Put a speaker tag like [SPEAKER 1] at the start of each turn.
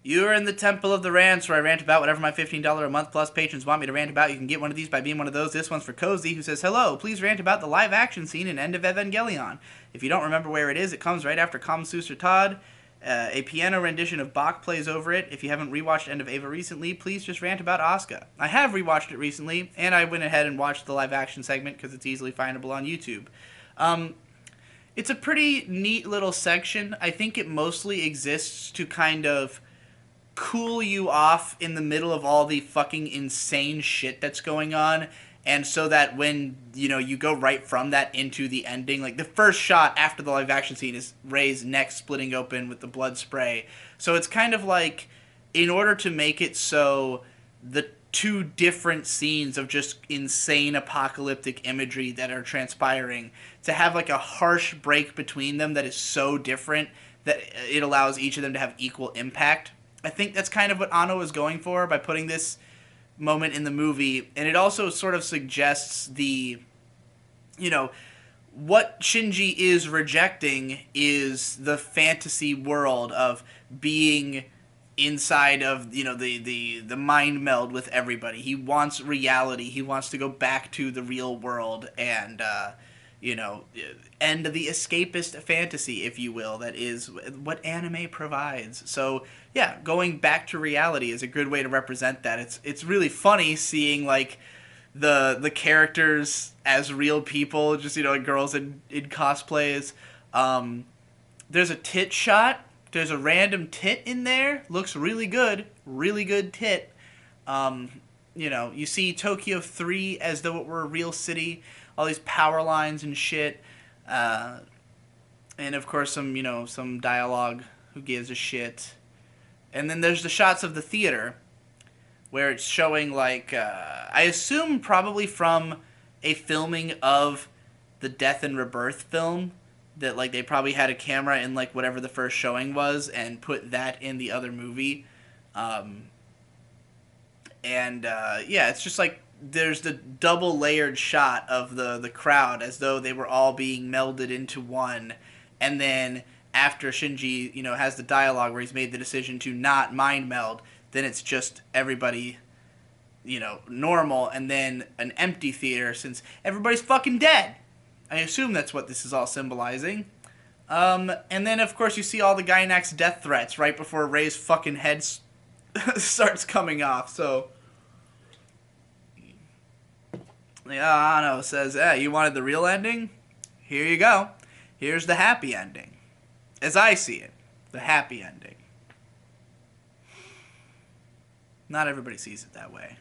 [SPEAKER 1] You're in the Temple of the Rants, where I rant about whatever my $15 a month plus patrons want me to rant about. You can get one of these by being one of those. This one's for Cozy, who says, "Hello, please rant about the live action scene in End of Evangelion. If you don't remember where it is, it comes right after Kamasutra Todd. A piano rendition of Bach plays over it. If you haven't rewatched End of Eva recently, please just rant about Asuka. I have rewatched it recently, and I went ahead and watched the live action segment because it's easily findable on YouTube. It's a pretty neat little section. I think it mostly exists to kind of cool you off in the middle of all the fucking insane shit that's going on, and so that when you go right from that into the ending, like the first shot after the live action scene is Rey's neck splitting open with the blood spray. So it's kind of like, in order to make it so the two different scenes of just insane apocalyptic imagery that are transpiring, to have like a harsh break between them that is so different that it allows each of them to have equal impact. I think that's kind of what Anno was going for by putting this moment in the movie, and it also sort of suggests you know, what Shinji is rejecting is the fantasy world of being inside of the mind meld with everybody. He wants reality. He wants to go back to the real world and you know, end the escapist fantasy, if you will, that is what anime provides. So yeah, going back to reality is a good way to represent that. It's really funny seeing like the characters as real people, just girls in cosplays. There's a tit shot. There's a random tit in there. Looks really good tit. You see Tokyo 3 as though it were a real city, all these power lines and shit. And of course some dialogue, who gives a shit. And then there's the shots of the theater, where it's showing like, I assume probably from a filming of the Death and Rebirth film, that like they probably had a camera in like whatever the first showing was and put that in the other movie. Yeah, it's just like there's the double layered shot of the crowd as though they were all being melded into one, and then after Shinji has the dialogue where he's made the decision to not mind meld, then it's just everybody normal, and then an empty theater since everybody's fucking dead. I assume that's what this is all symbolizing. And then of course you see all the Gainax death threats right before Rey's fucking head starts coming off. So Ano says, you wanted the real ending? Here you go. Here's the happy ending. As I see it, the happy ending. Not everybody sees it that way.